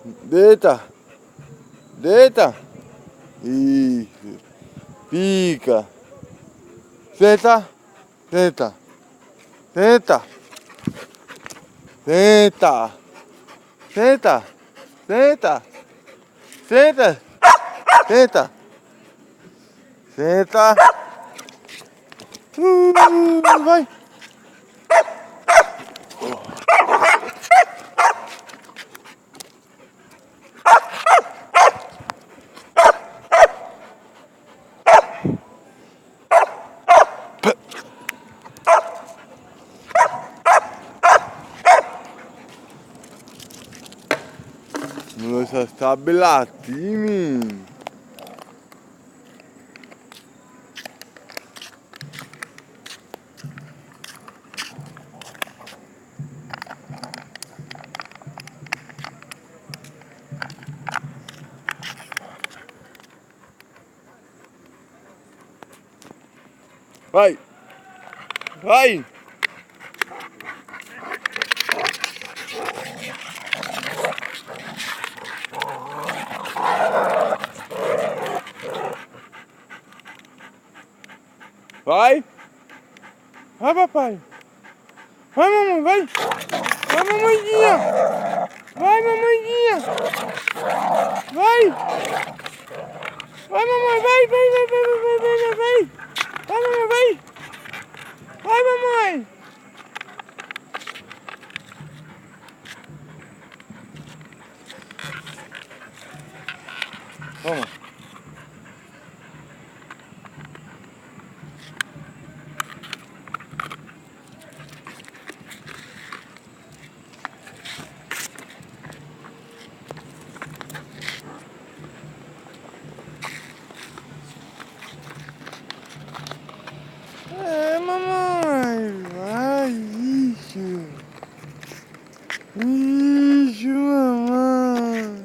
Deita. Deita. Isso. Fica. Senta. Senta. Senta. Senta. Senta. Senta. Senta. Senta. Senta. Vai. Nossa, sabe latir, menino. Vai! Vai! Vai! Vai, papai! Vai, mamãe, vai! Vai, mamãezinha! Vai, mamãezinha! Vai! Vai, mamãe, vai, vai, vai, vai, vai, vai, vai, vai! Vai, mamãe, vai! Vai, mamãe! Vamos! É, mamãe! Vai, isso! Isso, mamãe!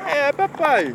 É, papai!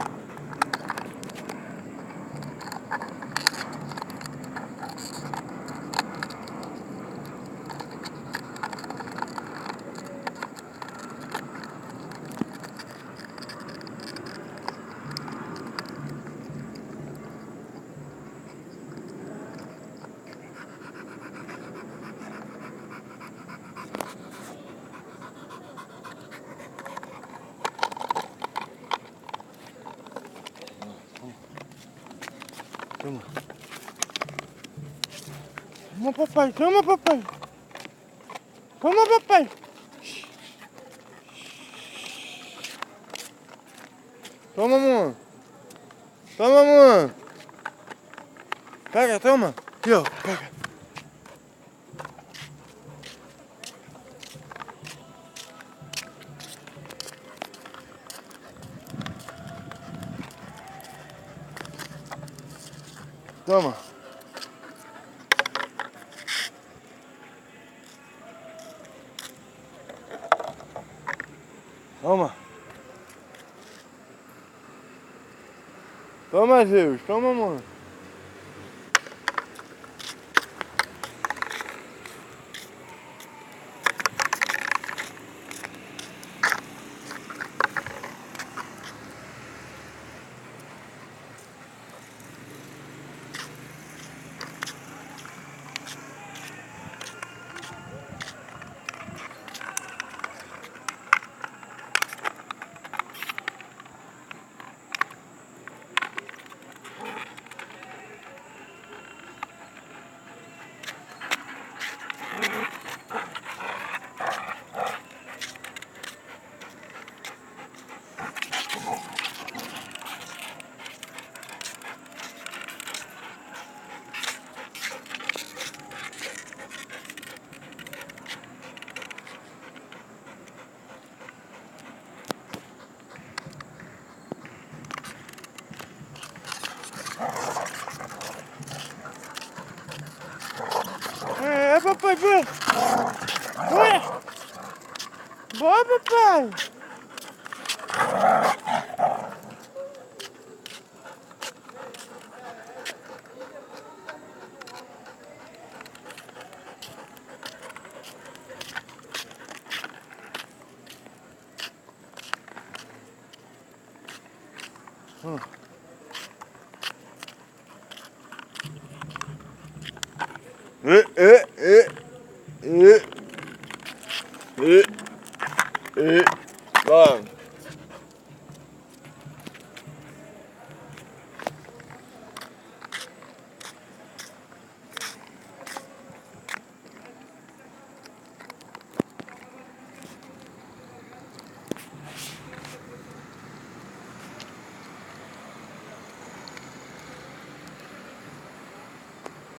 Toma. Toma, papai. Toma, papai. Toma, papai. Toma, amor. Toma, amor. Pega, toma. Aqui, ó. Pega. Toma. Toma. Toma, Zeus. Toma, amor. É, papai, vai. Vai. Vai, papai. Eh, eh, eh. Eh. Eh. Eh. Bang.